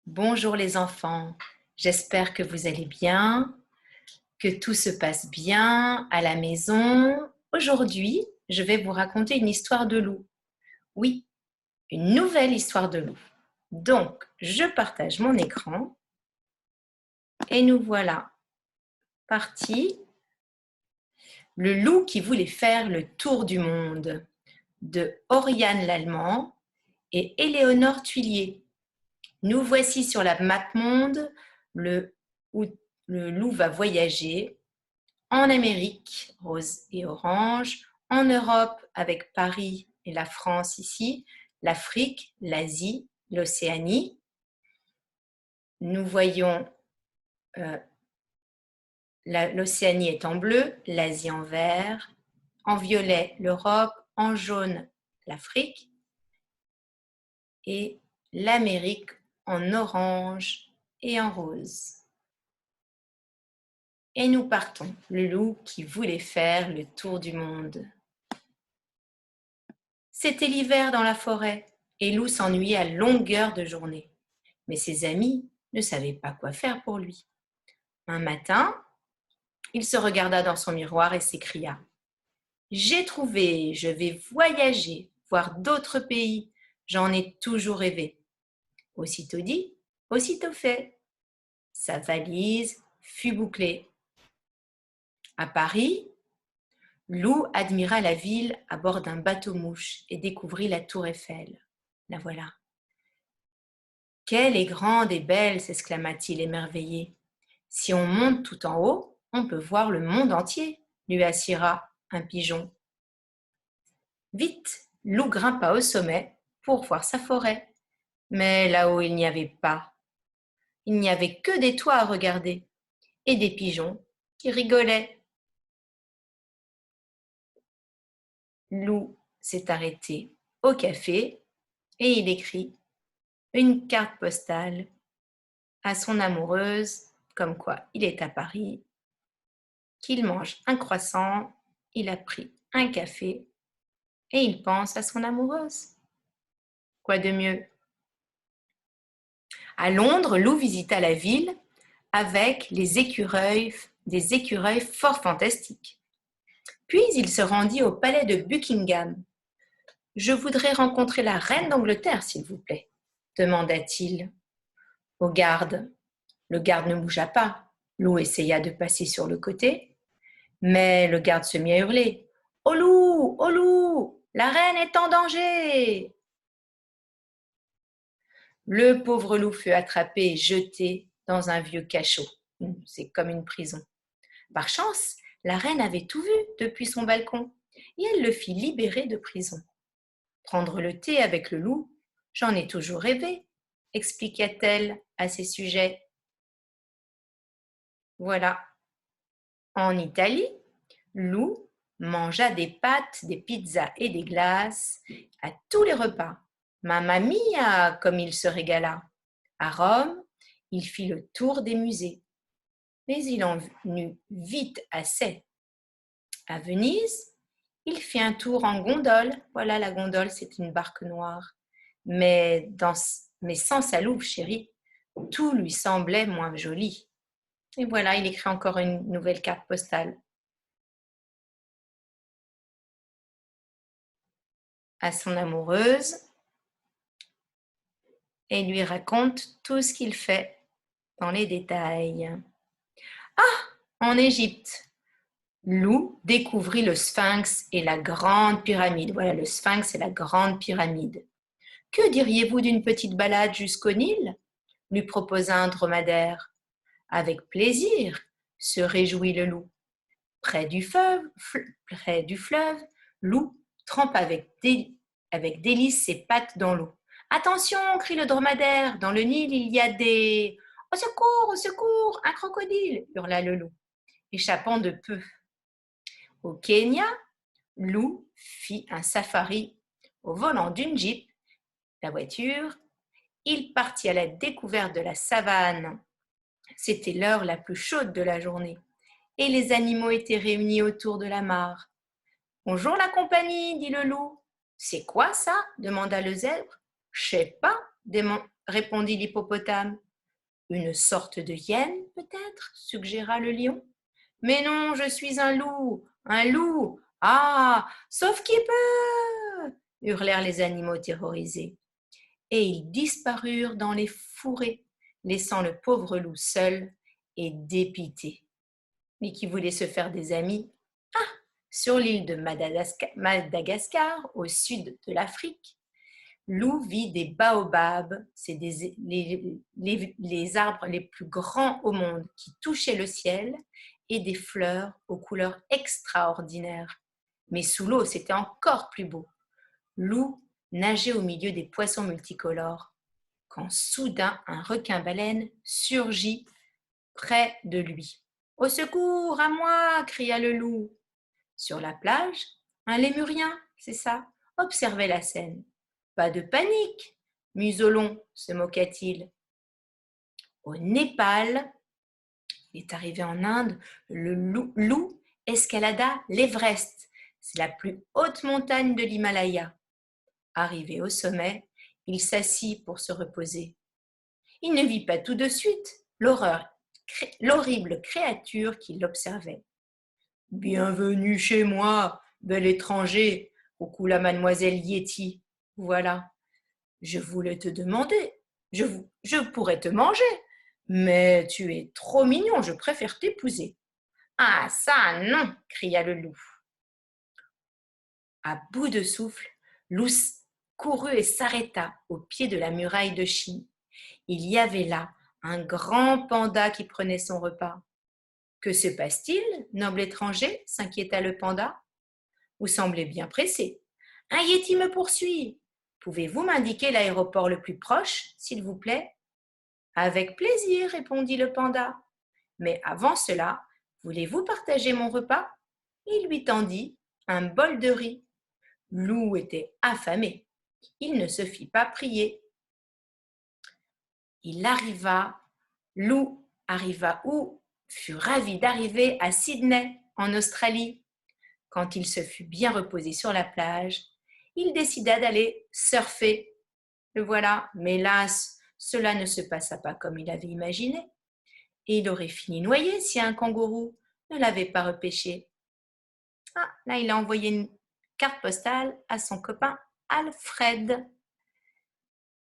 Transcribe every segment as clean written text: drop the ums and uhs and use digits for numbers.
Bonjour les enfants, j'espère que vous allez bien, que tout se passe bien à la maison. Aujourd'hui, je vais vous raconter une histoire de loup. Oui, une nouvelle histoire de loup. Donc, je partage mon écran et nous voilà partis. Le loup qui voulait faire le tour du monde de Oriane Lallemand et Éléonore Tuillier. Nous voici sur la map monde où le loup va voyager en Amérique, rose et orange, en Europe avec Paris et la France ici, l'Afrique, l'Asie, l'Océanie. Nous voyons l'Océanie est en bleu, l'Asie en vert, en violet l'Europe, en jaune l'Afrique et l'Amérique en orange et en rose. Et nous partons, le loup qui voulait faire le tour du monde. C'était l'hiver dans la forêt et Loup s'ennuyait à longueur de journée. Mais ses amis ne savaient pas quoi faire pour lui. Un matin, il se regarda dans son miroir et s'écria « J'ai trouvé, je vais voyager, voir d'autres pays, j'en ai toujours rêvé. » Aussitôt dit, aussitôt fait. Sa valise fut bouclée. À Paris, Loup admira la ville à bord d'un bateau-mouche et découvrit la tour Eiffel. La voilà. « Qu'elle est grande et belle !» s'exclama-t-il émerveillé. « Si on monte tout en haut, on peut voir le monde entier !» lui assira un pigeon. Vite, Loup grimpa au sommet pour voir sa forêt. Mais là-haut, il n'y avait pas. Il n'y avait que des toits à regarder et des pigeons qui rigolaient. Loup s'est arrêté au café et il écrit une carte postale à son amoureuse, comme quoi il est à Paris, qu'il mange un croissant, il a pris un café et il pense à son amoureuse. Quoi de mieux? À Londres, Loup visita la ville avec des écureuils fort fantastiques. Puis il se rendit au palais de Buckingham. « Je voudrais rencontrer la reine d'Angleterre, s'il vous plaît, » demanda-t-il au garde. Le garde ne bougea pas. Loup essaya de passer sur le côté, mais le garde se mit à hurler. « Au loup! Au loup! La reine est en danger !» Le pauvre loup fut attrapé et jeté dans un vieux cachot. C'est comme une prison. Par chance, la reine avait tout vu depuis son balcon et elle le fit libérer de prison. Prendre le thé avec le loup, j'en ai toujours rêvé, expliqua-t-elle à ses sujets. Voilà. En Italie, Loup mangea des pâtes, des pizzas et des glaces à tous les repas. Mamma mia, comme il se régala. À Rome, il fit le tour des musées. Mais il en eut vite assez. À Venise, il fit un tour en gondole. Voilà, la gondole, c'est une barque noire. Mais sans sa louve chérie, tout lui semblait moins joli. Et voilà, il écrit encore une nouvelle carte postale à son amoureuse et lui raconte tout ce qu'il fait dans les détails. Ah, en Égypte, Loup découvrit le Sphinx et la grande pyramide. Voilà, le Sphinx et la grande pyramide. Que diriez-vous d'une petite balade jusqu'au Nil? Lui proposa un dromadaire. Avec plaisir, se réjouit le loup. Près du fleuve, Loup trempe avec délice ses pattes dans l'eau. Attention, crie le dromadaire, dans le Nil il y a des... Au secours, un crocodile, hurla le loup, échappant de peu. Au Kenya, Loup fit un safari au volant d'une Jeep, la voiture. Il partit à la découverte de la savane. C'était l'heure la plus chaude de la journée et les animaux étaient réunis autour de la mare. « Bonjour la compagnie, dit le loup. « C'est quoi ça ?» demanda le zèbre. « Je sais pas, répondit l'hippopotame. Une sorte de hyène, peut-être, suggéra le lion. Mais non, je suis un loup, un loup. Ah, sauf qui peut, hurlèrent les animaux terrorisés. Et ils disparurent dans les fourrés, laissant le pauvre loup seul et dépité. Mais qui voulait se faire des amis. Ah, sur l'île de Madagascar, au sud de l'Afrique, Lou vit des baobabs, c'est les arbres les plus grands au monde qui touchaient le ciel, et des fleurs aux couleurs extraordinaires. Mais sous l'eau, c'était encore plus beau. Lou nageait au milieu des poissons multicolores, quand soudain un requin-baleine surgit près de lui. « Au secours, à moi !» cria le loup. Sur la plage, un lémurien, c'est ça, observait la scène. « Pas de panique, muselon, se moqua-t-il. Au Népal, il est arrivé en Inde, le loup escalada l'Everest. C'est la plus haute montagne de l'Himalaya. Arrivé au sommet, il s'assit pour se reposer. Il ne vit pas tout de suite l'horrible créature qui l'observait. « Bienvenue chez moi, bel étranger, roucoula mademoiselle Yeti. Voilà, je voulais te demander, je pourrais te manger, mais tu es trop mignon, je préfère t'épouser. » « Ah, ça, non !» cria le loup. À bout de souffle, Loup courut et s'arrêta au pied de la muraille de Chine. Il y avait là un grand panda qui prenait son repas. « Que se passe-t-il, noble étranger ?» s'inquiéta le panda. « Vous semblez bien pressé. Un yéti me poursuit. Pouvez-vous m'indiquer l'aéroport le plus proche, s'il vous plaît ?»« Avec plaisir, répondit le panda. Mais avant cela, voulez-vous partager mon repas ?» Il lui tendit un bol de riz. Loup était affamé. Il ne se fit pas prier. Loup arriva où fut ravi d'arriver à Sydney, en Australie. Quand il se fut bien reposé sur la plage, il décida d'aller surfer. Le voilà, mais hélas, cela ne se passa pas comme il avait imaginé. Et il aurait fini noyé si un kangourou ne l'avait pas repêché. Ah, là, il a envoyé une carte postale à son copain Alfred.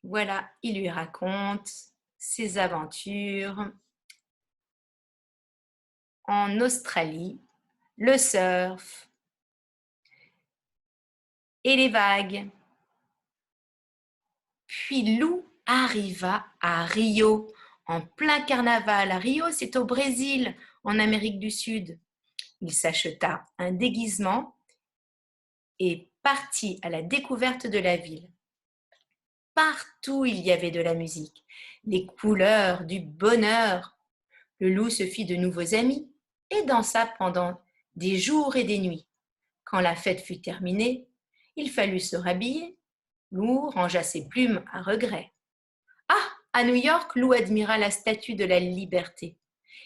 Voilà, il lui raconte ses aventures en Australie, le surf et les vagues. Puis Lou arriva à Rio, en plein carnaval. Rio, c'est au Brésil, en Amérique du Sud. Il s'acheta un déguisement et partit à la découverte de la ville. Partout, il y avait de la musique, des couleurs, du bonheur. Le loup se fit de nouveaux amis et dansa pendant des jours et des nuits. Quand la fête fut terminée, il fallut se rhabiller. Lou rangea ses plumes à regret. Ah, à New York, Lou admira la statue de la Liberté.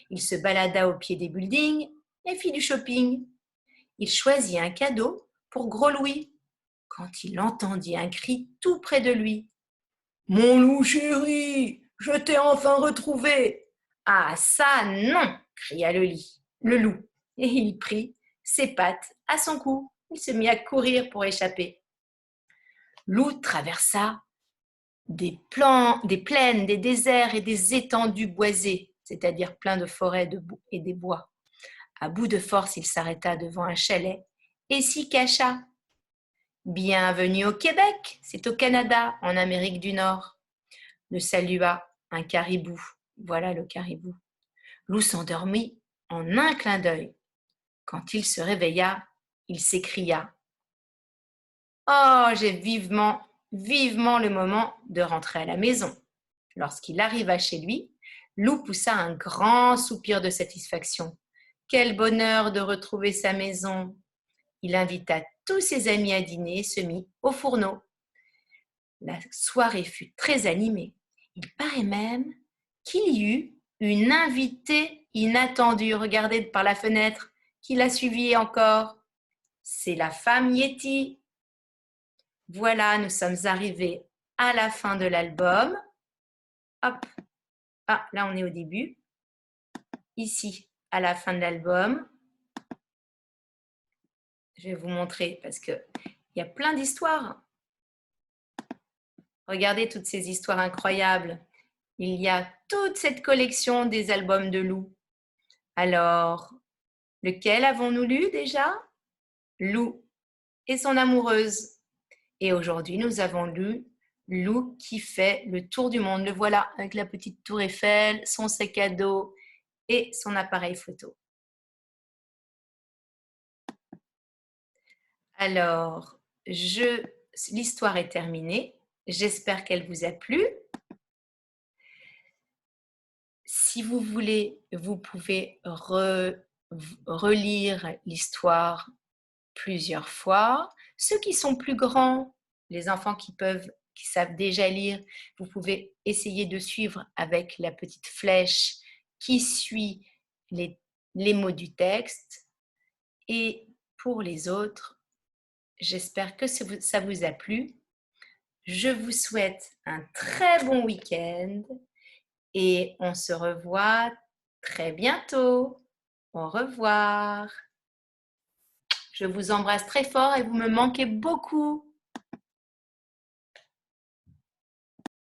Il se balada au pied des buildings et fit du shopping. Il choisit un cadeau pour Gros Louis quand il entendit un cri tout près de lui. « Mon loup chéri, je t'ai enfin retrouvé !»« Ah ça, non !» cria le loup, et il prit ses pattes à son cou. Il se mit à courir pour échapper. Lou traversa des plaines, des déserts et des étendues boisées, c'est-à-dire plein de forêts et des bois. À bout de force, il s'arrêta devant un chalet et s'y cacha. « Bienvenue au Québec, c'est au Canada, en Amérique du Nord. » Le salua un caribou. Voilà le caribou. Lou s'endormit en un clin d'œil. Quand il se réveilla, il s'écria « Oh, j'ai vivement le moment de rentrer à la maison. » Lorsqu'il arriva chez lui, Lou poussa un grand soupir de satisfaction. Quel bonheur de retrouver sa maison! Il invita tous ses amis à dîner et se mit au fourneau. La soirée fut très animée. Il paraît même qu'il y eut une invitée inattendue. Regardez par la fenêtre qui l'a suivie encore. C'est la femme Yeti. Voilà, nous sommes arrivés à la fin de l'album. hop. Ah, là, on est au début. Ici, à la fin de l'album. Je vais vous montrer parce qu'il y a plein d'histoires. Regardez toutes ces histoires incroyables. Il y a toute cette collection des albums de Lou. Alors, lequel avons-nous lu déjà? Lou et son amoureuse. Et aujourd'hui, nous avons lu Lou qui fait le tour du monde. Le voilà avec la petite tour Eiffel, son sac à dos et son appareil photo. Alors, l'histoire est terminée. J'espère qu'elle vous a plu. Si vous voulez, vous pouvez relire l'histoire plusieurs fois. Ceux qui sont plus grands, les enfants qui savent déjà lire, vous pouvez essayer de suivre avec la petite flèche qui suit les mots du texte. Et pour les autres, j'espère que ça vous a plu. Je vous souhaite un très bon week-end et on se revoit très bientôt. Au revoir. Je vous embrasse très fort et vous me manquez beaucoup.